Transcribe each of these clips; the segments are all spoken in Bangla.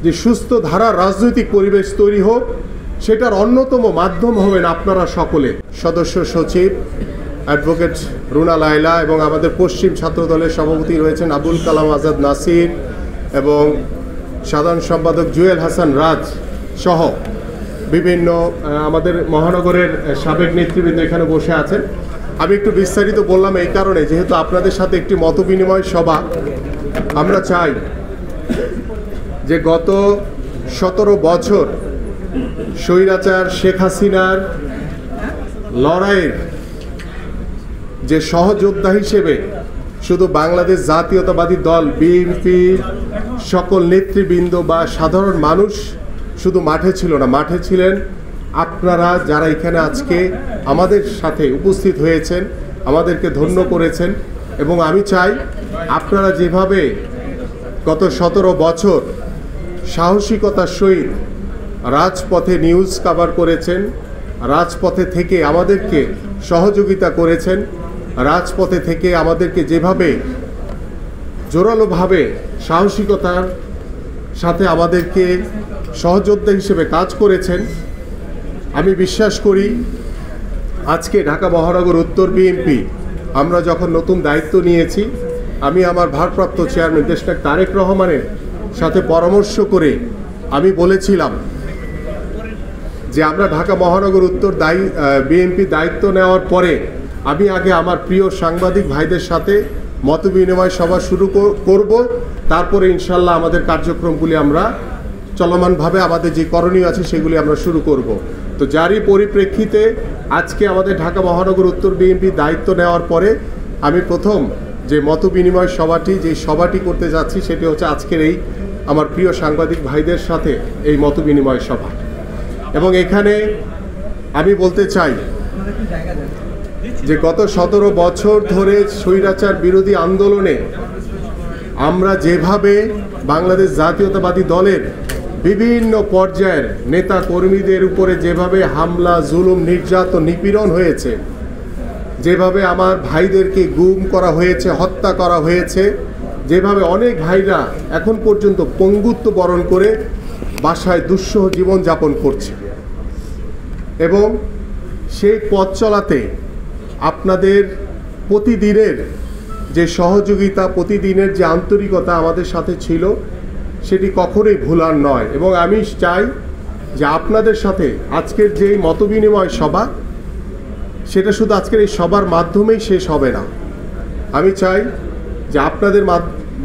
যে সুস্থ ধারার রাজনৈতিক পরিবেশ তৈরি হোক, সেটার অন্যতম মাধ্যম হবেন আপনারা সকলে। সদস্য সচিব অ্যাডভোকেট রুনা লায়লা এবং আমাদের পশ্চিম ছাত্রদলের সভাপতি রয়েছেন আবুল কালাম আজাদ নাসির এবং সাধারণ সম্পাদক জুয়েল হাসান রাজ সহ বিভিন্ন আমাদের মহানগরের সাবেক নেতৃবৃন্দ এখানে বসে আছেন। আমি একটু বিস্তারিত বললাম এই কারণে, যেহেতু আপনাদের সাথে একটি মতবিনিময় সভা। আমরা চাই যে গত 17 বছর স্বৈরাচার শেখ হাসিনার লড়াইয়ের যে সহযোদ্ধা হিসেবে শুধু বাংলাদেশ জাতীয়তাবাদী দল বিএনপি সকল নেতৃবৃন্দ বা সাধারণ মানুষ শুধু মাঠে ছিল না, মাঠে ছিলেন আপনারা যারা এখানে আজকে আমাদের সাথে উপস্থিত হয়েছেন, আমাদেরকে ধন্য করেছেন। এবং আমি চাই আপনারা যেভাবে গত 17 বছর সাহসিকতার সহিত রাজপথে নিউজ কভার করেছেন, রাজপথে থেকে আমাদেরকে সহযোগিতা করেছেন, রাজপথে থেকে আমাদেরকে যেভাবে জোরালোভাবে সাহসিকতার সাথে আমাদেরকে সহযোদ্ধা হিসেবে কাজ করেছেন, আমি বিশ্বাস করি আজকে ঢাকা মহানগর উত্তর বিএনপি আমরা যখন নতুন দায়িত্ব নিয়েছি, আমি আমার ভারপ্রাপ্ত চেয়ারম্যান দেশনায়ক তারেক রহমানের সাথে পরামর্শ করে আমি বলেছিলাম যে আমরা ঢাকা মহানগর উত্তর বিএনপি দায়িত্ব নেওয়ার পরে আমি আগে আমার প্রিয় সাংবাদিক ভাইদের সাথে মতবিনিময় সভা শুরু করব, তারপরে ইনশাল্লাহ আমাদের কার্যক্রমগুলি আমরা চলমানভাবে আমাদের যে করণীয় আছে সেগুলি আমরা শুরু করব। তো যারই পরিপ্রেক্ষিতে আজকে আমাদের ঢাকা মহানগর উত্তর বিএনপি দায়িত্ব নেওয়ার পরে আমি প্রথম যে মতবিনিময় সভাটি করতে যাচ্ছি সেটি হচ্ছে আজকের এই আমার প্রিয় সাংবাদিক ভাইদের সাথে এই মতবিনিময় সভা। এবং এখানে আমি বলতে চাই যে গত 17 বছর ধরে স্বৈরাচার বিরোধী আন্দোলনে আমরা যেভাবে বাংলাদেশ জাতীয়তাবাদী দলের বিভিন্ন পর্যায়ের নেতা কর্মীদের উপরে যেভাবে হামলা, জুলুম, নির্যাতন, নিপীড়ন হয়েছে, যেভাবে আমার ভাইদেরকে গুম করা হয়েছে, হত্যা করা হয়েছে, যেভাবে অনেক ভাইরা এখন পর্যন্ত পঙ্গুত্ব বরণ করে বাসায় দুঃসহ জীবনযাপন করছে, এবং সেই পথ চলাতে আপনাদের প্রতিদিনের যে সহযোগিতা, প্রতিদিনের যে আন্তরিকতা আমাদের সাথে ছিল সেটি কখনোই ভুলার নয়। এবং আমি চাই যে আপনাদের সাথে আজকের যে মতবিনিময় সভা সেটা শুধু আজকের এই সভার মাধ্যমেই শেষ হবে না। আমি চাই যে আপনাদের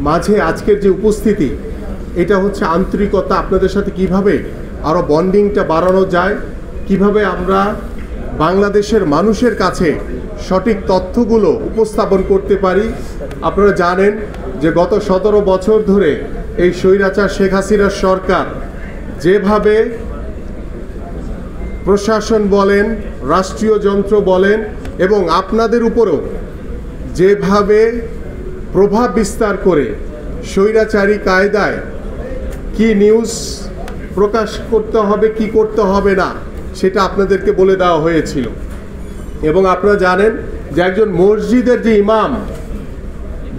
মাঝে আজকের যে উপস্থিতি এটা হচ্ছে আন্তরিকতা, আপনাদের সাথে কিভাবে আরও বন্ডিংটা বাড়ানো যায়, কিভাবে আমরা বাংলাদেশের মানুষের কাছে সঠিক তথ্যগুলো উপস্থাপন করতে পারি। আপনারা জানেন যে গত 17 বছর ধরে এই স্বৈরাচার শেখ হাসিনার সরকার যেভাবে প্রশাসন বলেন, রাষ্ট্রীয় যন্ত্র বলেন এবং আপনাদের উপরও যেভাবে প্রভাব বিস্তার করে স্বৈরাচারী কায়দায় কি নিউজ প্রকাশ করতে হবে, কি করতে হবে না, সেটা আপনাদেরকে বলে দেওয়া হয়েছিল। এবং আপনারা জানেন যে একজন মসজিদের যে ইমাম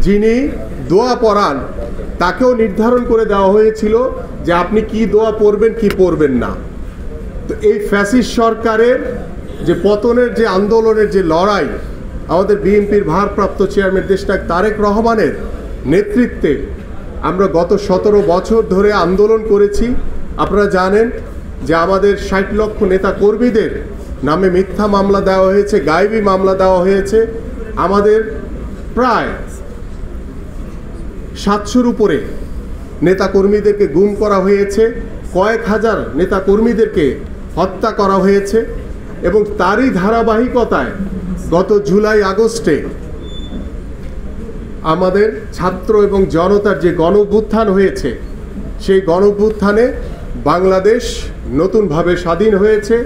যিনি দোয়া পড়ান তাকেও নির্ধারণ করে দেওয়া হয়েছিল যে আপনি কি দোয়া পড়বেন, কি পড়বেন না। তো এই ফ্যাসিস্ট সরকারের যে পতনের যে আন্দোলনের যে লড়াই, আমাদের বিএনপির ভারপ্রাপ্ত চেয়ারম্যান দেশনায়ক তারেক রহমানের নেতৃত্বে আমরা গত 17 বছর ধরে আন্দোলন করেছি। আপনারা জানেন যে আমাদের 60 লক্ষ নেতা কর্মীদের নামে মিথ্যা মামলা দেওয়া হয়েছে, গায়েবী মামলা দেওয়া হয়েছে। আমাদের প্রায় 700-র উপরে নেতাকর্মীদেরকে গুম করা হয়েছে, কয়েক হাজার নেতাকর্মীদেরকে হত্যা করা হয়েছে। এবং তারই ধারাবাহিকতায় গত জুলাই আগস্টে আমাদের ছাত্র এবং জনতার যে গণঅভ্যুত্থান হয়েছে, সেই গণঅভ্যুত্থানে বাংলাদেশ নতুনভাবে স্বাধীন হয়েছে,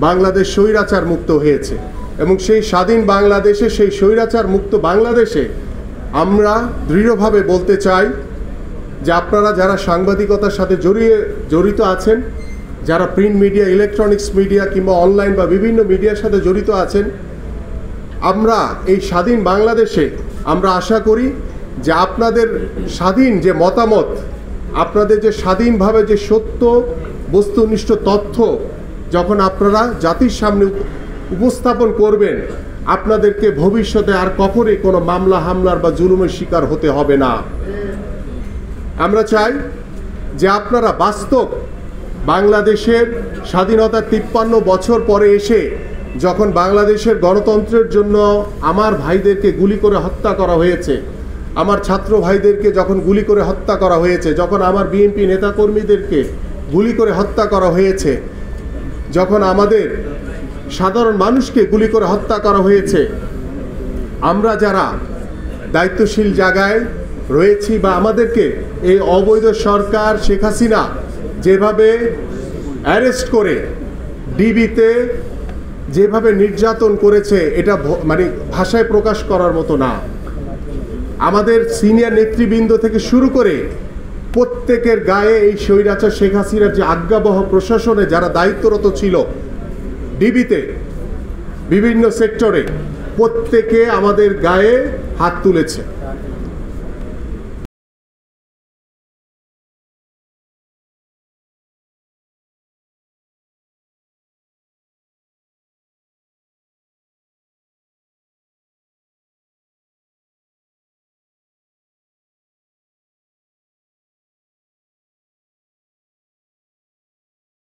বাংলাদেশ স্বৈরাচার মুক্ত হয়েছে। এবং সেই স্বাধীন বাংলাদেশে, সেই স্বৈরাচার মুক্ত বাংলাদেশে আমরা দৃঢ়ভাবে বলতে চাই যে আপনারা যারা সাংবাদিকতার সাথে জড়িত আছেন, যারা প্রিন্ট মিডিয়া, ইলেকট্রনিক্স মিডিয়া কিংবা অনলাইন বা বিভিন্ন মিডিয়ার সাথে জড়িত আছেন, আমরা এই স্বাধীন বাংলাদেশে আমরা আশা করি যে আপনাদের স্বাধীন যে মতামত আপনাদের যে স্বাধীনভাবে যে সত্য বস্তুনিষ্ঠ তথ্য যখন আপনারা জাতির সামনে উপস্থাপন করবেন, আপনাদেরকে ভবিষ্যতে আর কখনোই কোনো মামলা হামলার বা জুলুমের শিকার হতে হবে না। আমরা চাই যে আপনারা বাস্তব বাংলাদেশের স্বাধীনতার 53 বছর পরে এসে যখন বাংলাদেশের গণতন্ত্রের জন্য আমার ভাইদেরকে গুলি করে হত্যা করা হয়েছে, আমার ছাত্র ভাইদেরকে যখন গুলি করে হত্যা করা হয়েছে, যখন আমার বিএনপি নেতাকর্মীদেরকে গুলি করে হত্যা করা হয়েছে, যখন আমাদের সাধারণ মানুষকে গুলি করে হত্যা করা হয়েছে, আমরা যারা দায়িত্বশীল জায়গায় রয়েছি বা আমাদেরকে এই অবৈধ সরকার শেখ হাসিনা যেভাবে অ্যারেস্ট করে ডিবিতে যেভাবে নির্যাতন করেছে, এটা মানে ভাষায় প্রকাশ করার মতো না। আমাদের সিনিয়র নেতৃবৃন্দ থেকে শুরু করে প্রত্যেকের গায়ে এই স্বৈরাচার শেখ হাসিনার যে আজ্ঞাবহ প্রশাসনে যারা দায়িত্বরত ছিল ডিবিতে বিভিন্ন সেক্টরে, প্রত্যেকে আমাদের গায়ে হাত তুলেছে।